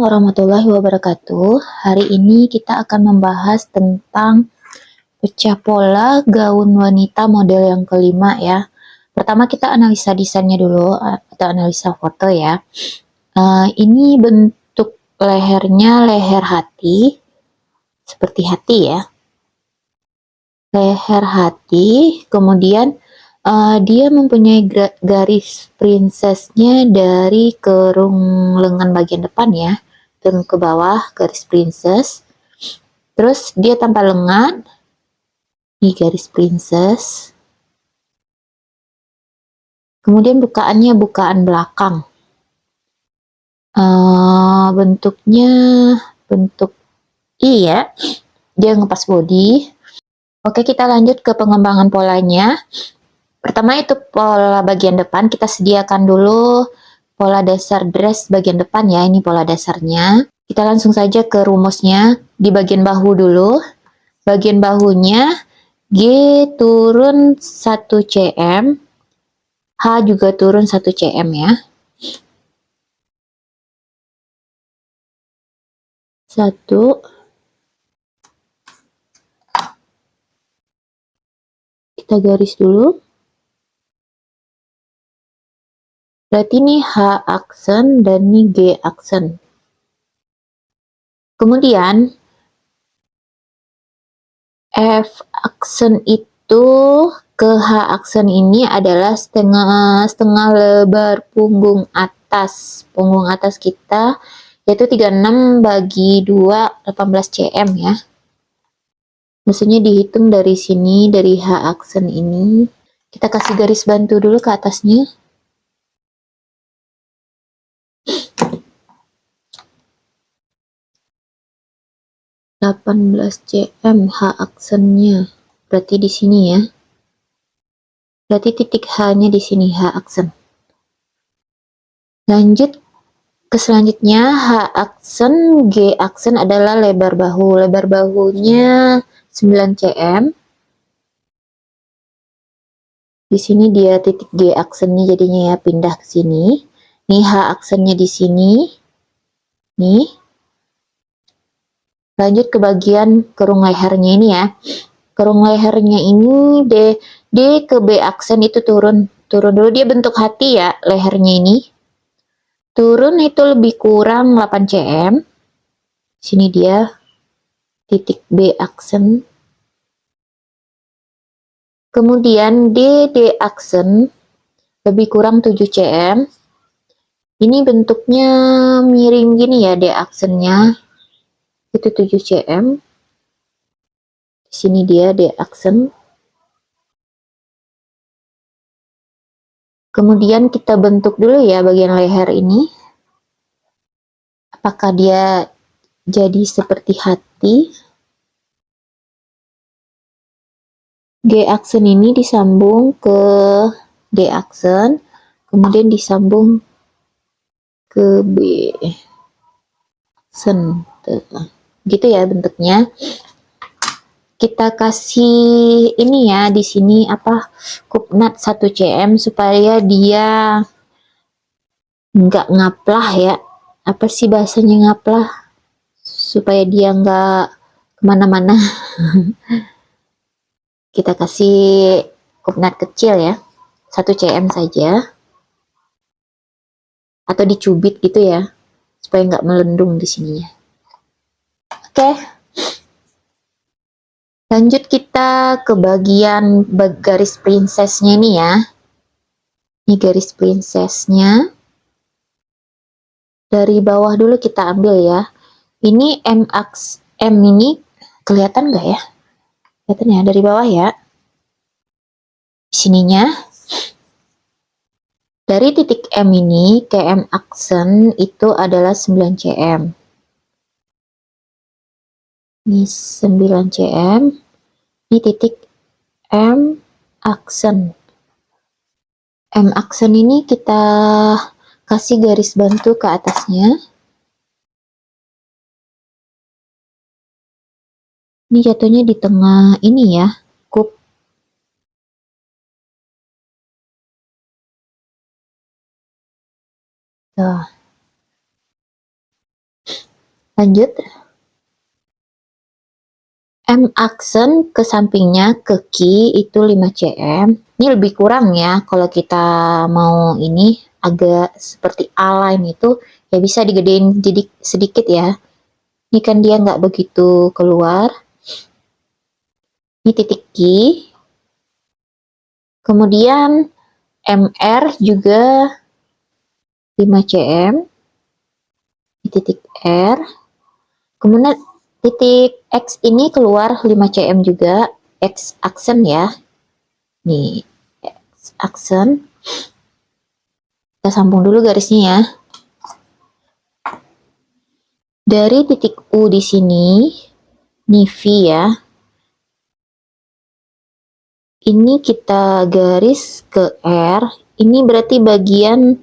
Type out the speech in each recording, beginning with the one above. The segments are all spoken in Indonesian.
warahmatullahi wabarakatuh. Hari ini kita akan membahas tentang pecah pola gaun wanita model yang kelima ya. Pertama kita analisa desainnya dulu atau analisa foto ya. Ini bentuk lehernya leher hati, seperti hati ya. Leher hati, kemudian dia mempunyai garis princessnya dari kerung lengan bagian depan ya, turun ke bawah garis princess. Terus dia tanpa lengan, di garis princess. Kemudian bukaannya bukaan belakang. Bentuknya bentuk I ya, dia ngepas body. Oke, kita lanjut ke pengembangan polanya. Pertama itu pola bagian depan, kita sediakan dulu pola dasar dress bagian depan ya, ini pola dasarnya. Kita langsung saja ke rumusnya, di bagian bahu dulu. Bagian bahunya G turun 1 cm, H juga turun 1 cm ya. 1, kita garis dulu. Berarti ini H aksen dan ini G aksen. Kemudian F aksen itu ke H aksen ini adalah setengah lebar punggung atas. Punggung atas kita yaitu 36 bagi 2, 18 cm ya. Maksudnya dihitung dari sini, dari H aksen ini. Kita kasih garis bantu dulu ke atasnya. 18 cm H aksennya. Berarti di sini ya. Berarti titik H-nya di sini, H aksen. Lanjut ke selanjutnya, H aksen, G aksen adalah lebar bahu. Lebar bahunya 9 cm. Di sini dia titik G aksennya jadinya ya, pindah ke sini. Nih H aksennya di sini. Nih. Lanjut ke bagian kerung lehernya ini ya. Kerung lehernya ini D ke B aksen itu turun dulu, dia bentuk hati ya lehernya ini. Turun itu lebih kurang 8 cm. Sini dia titik B aksen. Kemudian D aksen lebih kurang 7 cm. Ini bentuknya miring gini ya, D aksennya. Itu 7 cm. Di sini dia D aksen. Kemudian kita bentuk dulu ya bagian leher ini. Apakah dia jadi seperti hati? G aksen ini disambung ke D aksen, kemudian disambung ke B aksen. Gitu ya bentuknya. Kita kasih ini ya di sini apa, kupnat 1 cm supaya dia nggak ngaplah ya. Apa sih bahasanya ngaplah? Supaya dia nggak kemana-mana. Kita kasih kupnat kecil ya, 1 cm saja, atau dicubit gitu ya, supaya nggak melendung di sininya. Oke. Lanjut kita ke bagian garis princessnya ini ya. Ini garis princessnya. Dari bawah dulu kita ambil ya. Ini M ini kelihatan nggak ya? Kelihatan ya dari bawah ya. Sininya. Dari titik M ini ke M aksen itu adalah 9 cm. Ini 9 cm. Ini titik M aksen. M aksen ini kita kasih garis bantu ke atasnya. Ini jatuhnya di tengah ini ya, kup. Nah. Lanjut, M aksen ke sampingnya ke key itu 5 cm. Ini lebih kurang ya, kalau kita mau ini agak seperti align itu ya bisa digedein sedikit ya. Ini kan dia nggak begitu keluar. Ini titik key. Kemudian MR juga 5 cm. Di titik R. Kemudian titik X ini keluar 5 cm juga. X aksen ya. Nih, X aksen. Kita sambung dulu garisnya ya. Dari titik U di sini, ini V ya. Ini kita garis ke R. Ini berarti bagian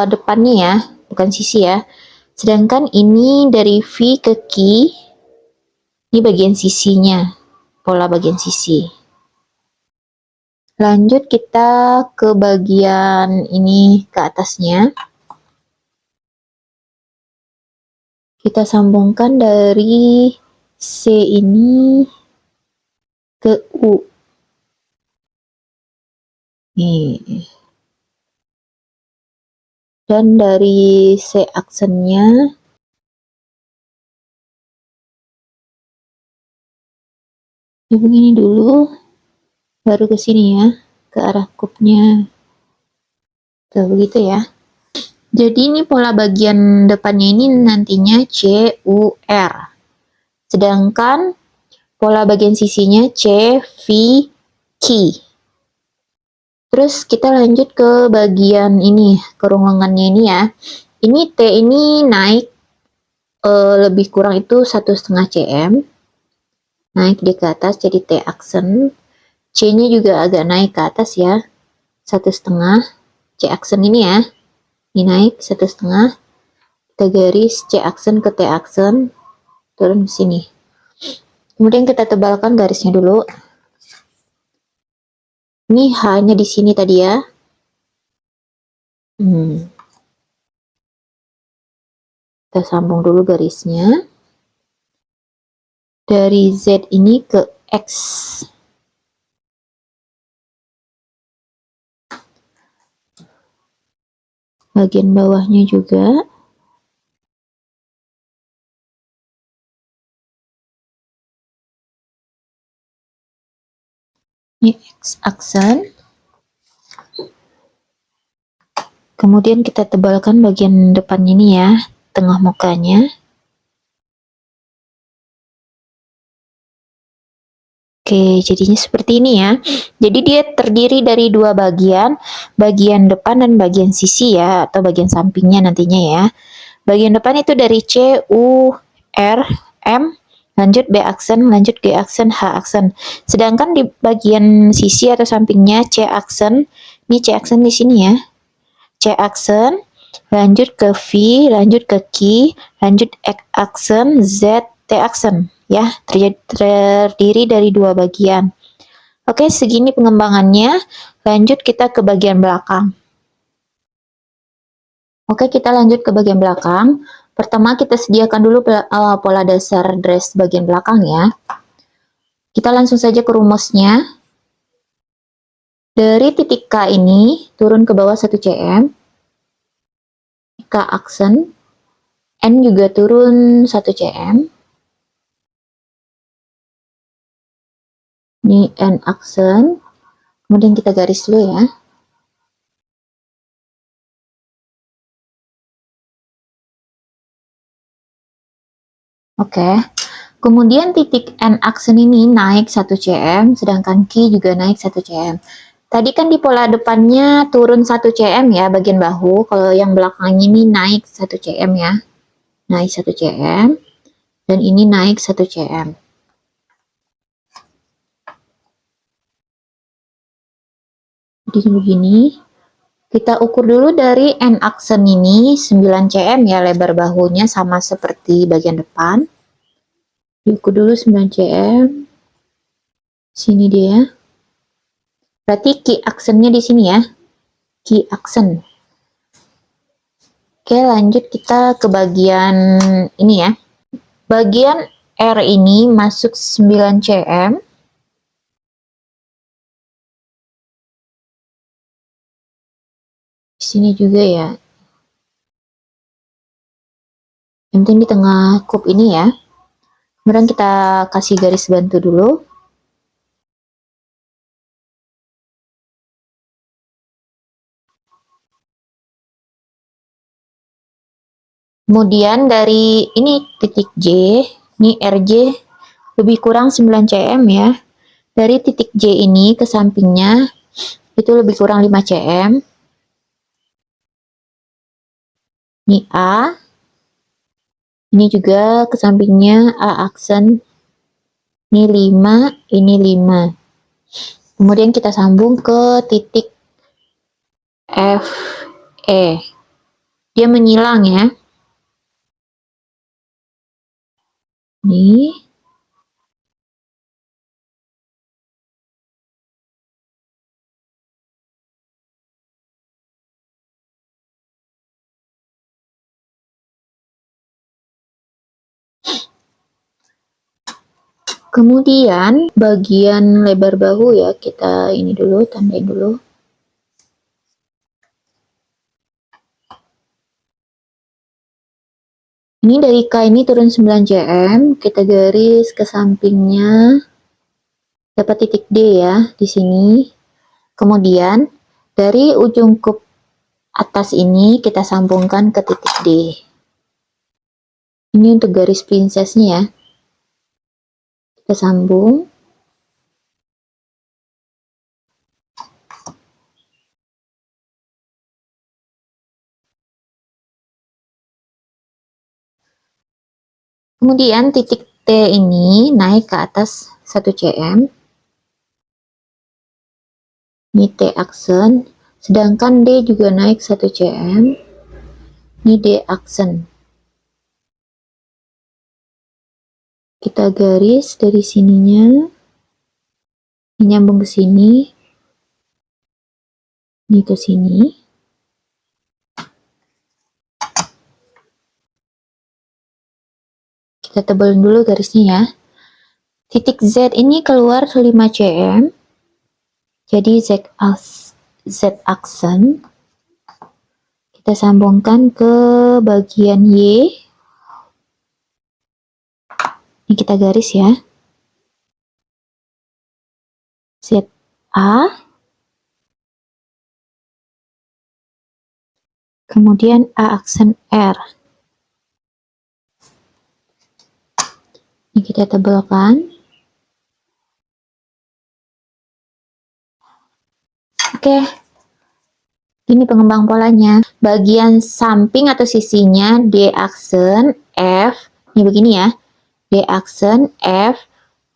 depannya ya, bukan sisi ya. Sedangkan ini dari V ke Q, ini bagian sisinya, pola bagian sisi. Lanjut kita ke bagian ini ke atasnya. Kita sambungkan dari C ini ke U. Nih. Dan dari C aksennya ya begini dulu, baru ke sini ya, ke arah kubnya. Tuh, begitu ya. Jadi ini pola bagian depannya ini nantinya C, U, R. Sedangkan pola bagian sisinya C, V, Q. Terus kita lanjut ke bagian ini, kerongkongannya ini ya. Ini T ini naik lebih kurang itu 1,5 cm. Naik di ke atas jadi T aksen. C-nya juga agak naik ke atas ya. 1,5 C aksen ini ya. Ini naik 1,5. Kita garis C aksen ke T aksen. Turun ke sini. Kemudian kita tebalkan garisnya dulu. Ini hanya di sini tadi ya. Kita sambung dulu garisnya. Dari Z ini ke X. Bagian bawahnya juga. Ini X aksen. Kemudian kita tebalkan bagian depan ini ya, tengah mukanya. Oke, jadinya seperti ini ya. Jadi dia terdiri dari dua bagian depan dan bagian sisi ya, atau bagian sampingnya nantinya ya. Bagian depan itu dari C, U, R, M, lanjut B aksen, lanjut G aksen, H aksen. Sedangkan di bagian sisi atau sampingnya C aksen, ini C aksen di sini ya. C aksen, lanjut ke V, lanjut ke Q, lanjut X aksen, Z, T aksen. Ya, terdiri dari dua bagian. Oke, segini pengembangannya. Lanjut kita ke bagian belakang. Oke, kita lanjut ke bagian belakang. Pertama kita sediakan dulu pola dasar dress bagian belakang ya. Kita langsung saja ke rumusnya. Dari titik K ini turun ke bawah 1 cm. K aksen. N juga turun 1 cm. Ini N aksen. Kemudian kita garis dulu ya. Oke. Kemudian titik N aksen ini naik 1 cm, sedangkan Q juga naik 1 cm. Tadi kan di pola depannya turun 1 cm ya bagian bahu, kalau yang belakang ini naik 1 cm ya. Naik 1 cm, dan ini naik 1 cm. Jadi begini, kita ukur dulu dari N aksen ini 9 cm ya lebar bahunya sama seperti bagian depan. Diukur dulu 9 cm. Sini dia. Berarti Q aksennya di sini ya. Q aksen. Oke, lanjut kita ke bagian ini ya. Bagian R ini masuk 9 cm. Di sini juga ya. Yang penting di tengah kub ini ya. Kemudian kita kasih garis bantu dulu. Kemudian dari ini titik J, ini RJ lebih kurang 9 cm ya. Dari titik J ini ke sampingnya itu lebih kurang 5 cm. Ini A. Ini juga ke sampingnya A aksen. Ini 5, ini 5. Kemudian kita sambung ke titik F, E. Dia menyilang ya. Nih. Kemudian bagian lebar bahu ya, kita ini dulu, tandain dulu. Ini dari K ini turun 9 cm, kita garis ke sampingnya, dapat titik D ya, di sini. Kemudian, dari ujung kub atas ini, kita sambungkan ke titik D. Ini untuk garis princessnya ya. Kita sambung. Kemudian titik T ini naik ke atas 1 cm. Ini T aksen, sedangkan D juga naik 1 cm. Ini D aksen. Kita garis dari sininya, ini nyambung ke sini, ini ke sini. Kita tebalin dulu garisnya ya. Titik Z ini keluar 5 cm. Jadi Z aksen. Kita sambungkan ke bagian Y. Ini kita garis ya. Z A. Kemudian A aksen R. Ini kita tebalkan. Oke. Ini pengembang polanya. Bagian samping atau sisinya D aksen F. Ini begini ya. D aksen F,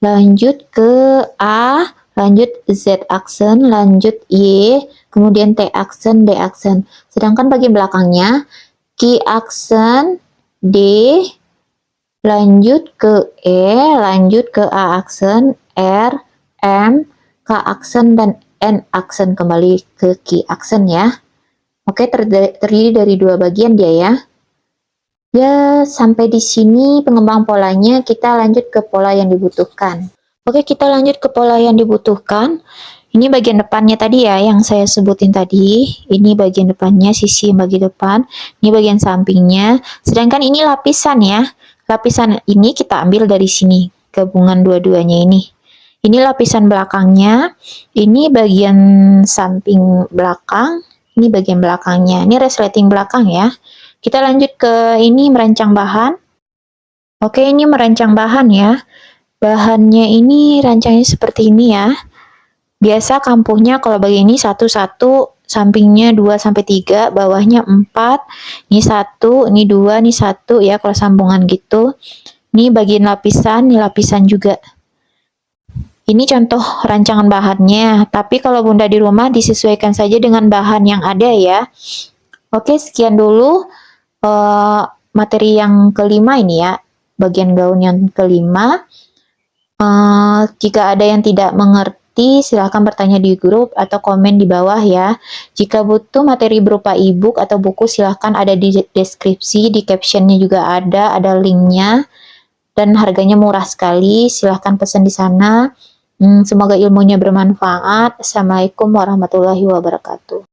lanjut ke A, lanjut Z aksen, lanjut Y, kemudian T aksen, D aksen. Sedangkan bagian belakangnya Q aksen, D, lanjut ke E, lanjut ke A aksen, R, M, K aksen, dan N aksen, kembali ke Q aksen ya. Oke, terdiri dari dua bagian dia ya. Ya, sampai di sini pengembang polanya, kita lanjut ke pola yang dibutuhkan. Oke, kita lanjut ke pola yang dibutuhkan. Ini bagian depannya tadi ya, yang saya sebutin tadi. Ini bagian depannya, sisi bagian depan. Ini bagian sampingnya. Sedangkan ini lapisan ya. Lapisan ini kita ambil dari sini, gabungan dua-duanya ini. Ini lapisan belakangnya. Ini bagian samping belakang. Ini bagian belakangnya. Ini resleting belakang ya. Kita lanjut ke ini merancang bahan. Oke, ini merancang bahan ya. Bahannya ini rancangnya seperti ini ya. Biasa kampuhnya kalau begini 1-1, sampingnya 2-3, bawahnya 4. Ini 1, ini 2, ini 1 ya kalau sambungan gitu. Ini bagian lapisan, ini lapisan juga. Ini contoh rancangan bahannya, tapi kalau Bunda di rumah disesuaikan saja dengan bahan yang ada ya. Oke, sekian dulu materi yang kelima ini ya, bagian gaun yang kelima. Jika ada yang tidak mengerti mengerti, silahkan bertanya di grup atau komen di bawah ya. Jika butuh materi berupa e-book atau buku, silahkan ada di deskripsi, di captionnya juga ada linknya, dan harganya murah sekali, silahkan pesan di sana. Semoga ilmunya bermanfaat. Assalamualaikum warahmatullahi wabarakatuh.